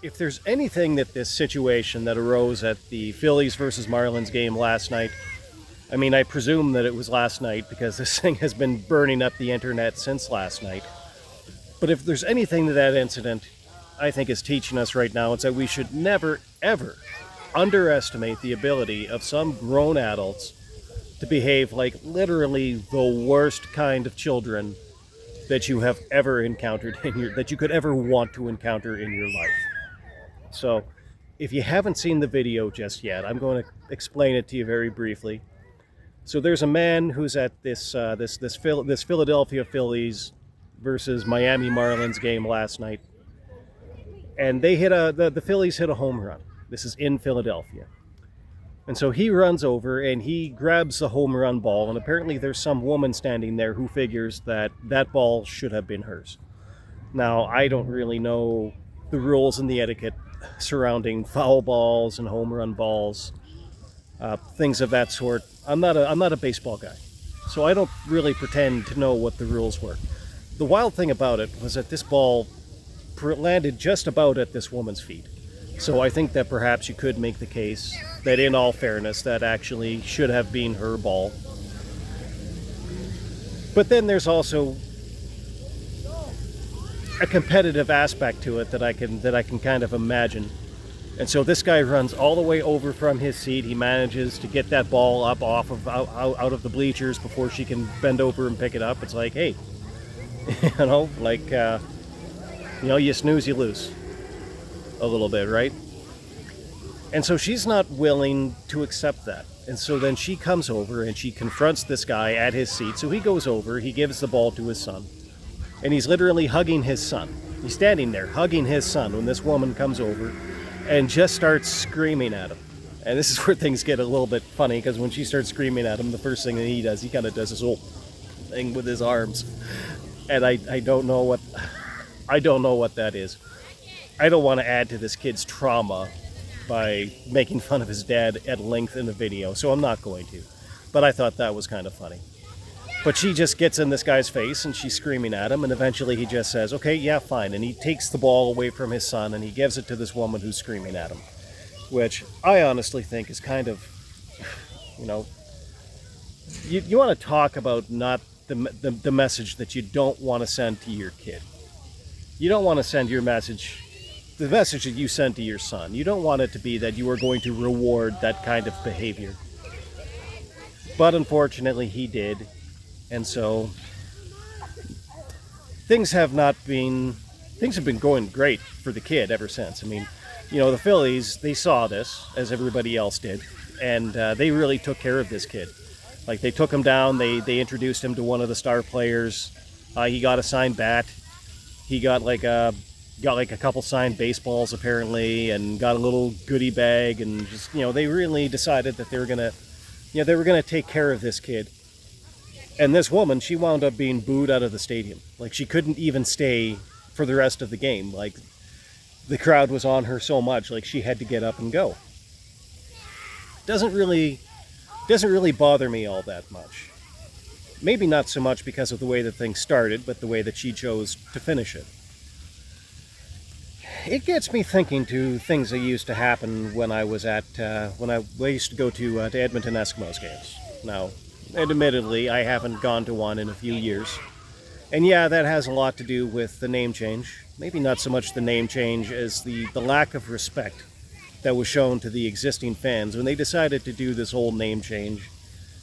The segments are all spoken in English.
If there's anything that this situation that arose at the Phillies versus Marlins game last night, I mean, I presume that it was last night because this thing has been burning up the internet since last night. But if there's anything that incident I think is teaching us right now, it's that we should never, ever underestimate the ability of some grown adults to behave like literally the worst kind of children that you have ever encountered that you could ever want to encounter in your life. So, if you haven't seen the video just yet, I'm going to explain it to you very briefly. So there's a man who's at this Philadelphia Phillies versus Miami Marlins game last night, and the Phillies hit a home run. This is in Philadelphia, and so he runs over and he grabs the home run ball, and apparently there's some woman standing there who figures that that ball should have been hers. Now, I don't really know the rules and the etiquette surrounding foul balls and home run balls, things of that sort. I'm not a baseball guy, so I don't really pretend to know what the rules were. The wild thing about it was that this ball landed just about at this woman's feet. So I think that perhaps you could make the case that in all fairness, that actually should have been her ball. But then there's also a competitive aspect to it that I can kind of imagine. And so this guy runs all the way over from his seat. He manages to get that ball up out of the bleachers before she can bend over and pick it up. It's like, hey, you snooze, you lose a little bit, right? And so she's not willing to accept that. And so then she comes over and she confronts this guy at his seat. So he goes over, he gives the ball to his son, and he's literally hugging his son. He's standing there hugging his son when this woman comes over and just starts screaming at him. And this is where things get a little bit funny, because when she starts screaming at him, the first thing that he does, he kind of does this whole thing with his arms. And I don't know what that is. I don't want to add to this kid's trauma by making fun of his dad at length in the video, so I'm not going to. But I thought that was kind of funny. But she just gets in this guy's face and she's screaming at him, and eventually he just says, okay, yeah, fine. And he takes the ball away from his son and he gives it to this woman who's screaming at him, which I honestly think is kind of, you want to talk about not the message that you don't want to send to your kid. You don't want to send the message that you send to your son. You don't want it to be that you are going to reward that kind of behavior. But unfortunately he did. And so things have been going great for the kid ever since. I mean, the Phillies, they saw this as everybody else did, and they really took care of this kid. Like, they took him down, they introduced him to one of the star players. He got a signed bat. He got like a couple signed baseballs apparently, and got a little goodie bag, and just, they really decided that they were gonna take care of this kid. And this woman, she wound up being booed out of the stadium. Like, she couldn't even stay for the rest of the game. Like, the crowd was on her so much, like, she had to get up and go. Doesn't really bother me all that much. Maybe not so much because of the way that things started, but the way that she chose to finish it. It gets me thinking to things that used to happen when I was when I used to go to Edmonton Eskimos games. Now, admittedly, I haven't gone to one in a few years. And yeah, that has a lot to do with the name change. Maybe not so much the name change as the lack of respect that was shown to the existing fans when they decided to do this whole name change.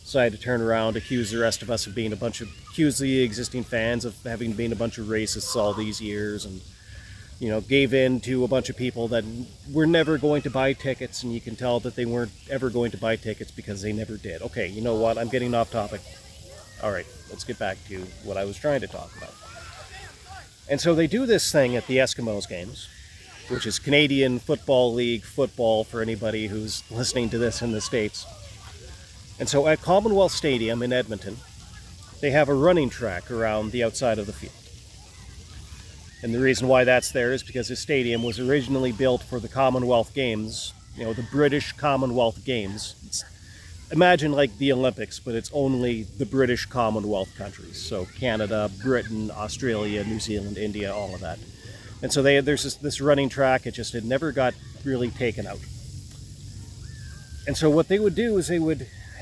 Decided to turn around, accuse the rest of us of accuse the existing fans of having been a bunch of racists all these years, and gave in to a bunch of people that were never going to buy tickets, and you can tell that they weren't ever going to buy tickets because they never did. Okay, you know what? I'm getting off topic. All right, let's get back to what I was trying to talk about. And so they do this thing at the Eskimos games, which is Canadian Football League football for anybody who's listening to this in the States. And so at Commonwealth Stadium in Edmonton, they have a running track around the outside of the field. And the reason why that's there is because the stadium was originally built for the Commonwealth Games, the British Commonwealth Games. Imagine like the Olympics, but it's only the British Commonwealth countries. So Canada, Britain, Australia, New Zealand, India, all of that. And so there's this running track. It never got really taken out. And so what they would do is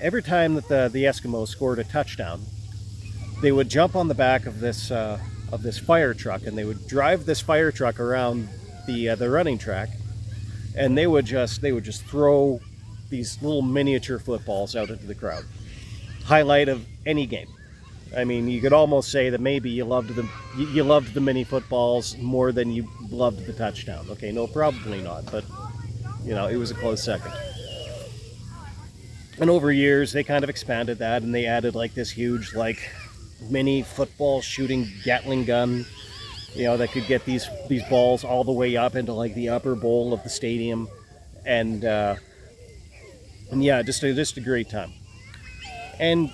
every time that the Eskimos scored a touchdown, they would jump on the back of this fire truck, and they would drive this fire truck around the running track, and they would just throw these little miniature footballs out into the crowd. Highlight of any game. I mean, you could almost say that maybe you loved the mini footballs more than you loved the touchdown. Okay, no, probably not, but it was a close second. And over years, they kind of expanded that, and they added like this huge mini football shooting Gatling gun, that could get these balls all the way up into like the upper bowl of the stadium, and yeah, just a great time. And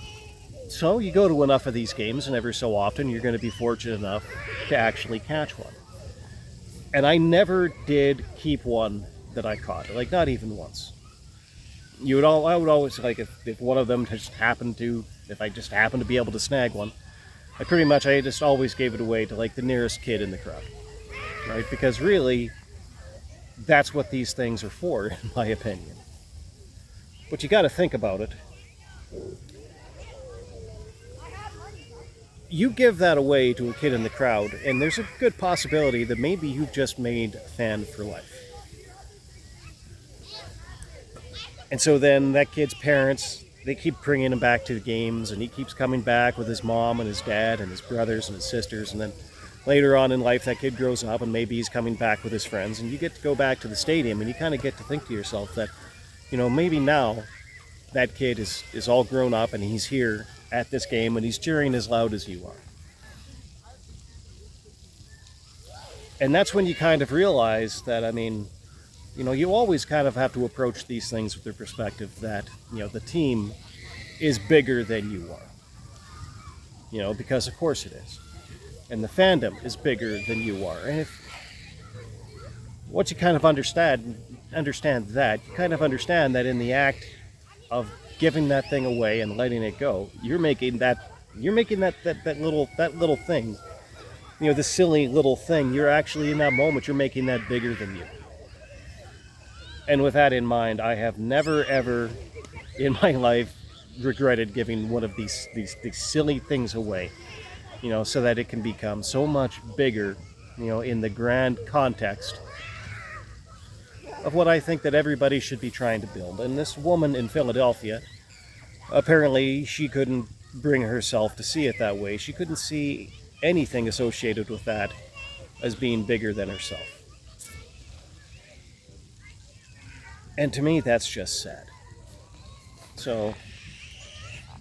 so you go to enough of these games, and every so often you're going to be fortunate enough to actually catch one. And I never did keep one that I caught, not even once. I would always, if one of them if I just happened to be able to snag one, I just always gave it away to the nearest kid in the crowd, right? Because really, that's what these things are for, in my opinion. But you got to think about it. You give that away to a kid in the crowd, and there's a good possibility that maybe you've just made a fan for life. And so then that kid's parents, they keep bringing him back to the games, and he keeps coming back with his mom and his dad and his brothers and his sisters. And then later on in life, that kid grows up, and maybe he's coming back with his friends, and you get to go back to the stadium, and you kind of get to think to yourself that, maybe now that kid is all grown up, and he's here at this game, and he's cheering as loud as you are. And that's when you kind of realize that, you always kind of have to approach these things with the perspective that, the team is bigger than you are. Because of course it is. And the fandom is bigger than you are. And once you kind of understand that, you kind of understand that in the act of giving that thing away and letting it go, you're making that little thing, the silly little thing, you're actually in that moment, you're making that bigger than you. And with that in mind, I have never ever in my life regretted giving one of these silly things away, so that it can become so much bigger, in the grand context of what I think that everybody should be trying to build. And this woman in Philadelphia, apparently she couldn't bring herself to see it that way. She couldn't see anything associated with that as being bigger than herself. And to me, that's just sad. So,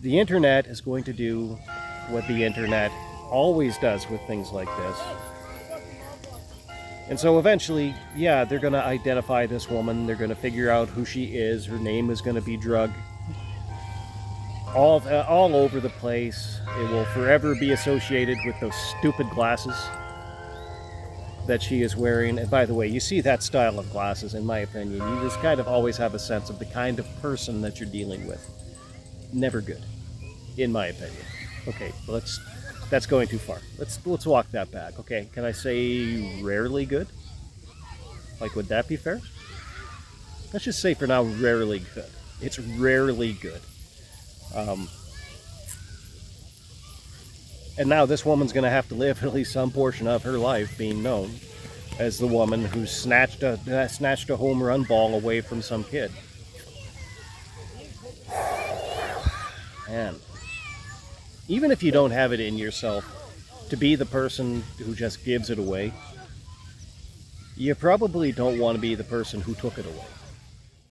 the internet is going to do what the internet always does with things like this. And so eventually, yeah, they're going to identify this woman. They're going to figure out who she is. Her name is going to be drugged all over the place. It will forever be associated with those stupid glasses that she is wearing. And by the way, you see that style of glasses, in my opinion, you just kind of always have a sense of the kind of person that you're dealing with. Never good, in my opinion. Okay, that's going too far. Let's walk that back. Okay, can I say rarely good? Would that be fair? Let's just say for now, rarely good. It's rarely good. And now this woman's going to have to live at least some portion of her life being known as the woman who snatched a home run ball away from some kid. Man, even if you don't have it in yourself to be the person who just gives it away, you probably don't want to be the person who took it away.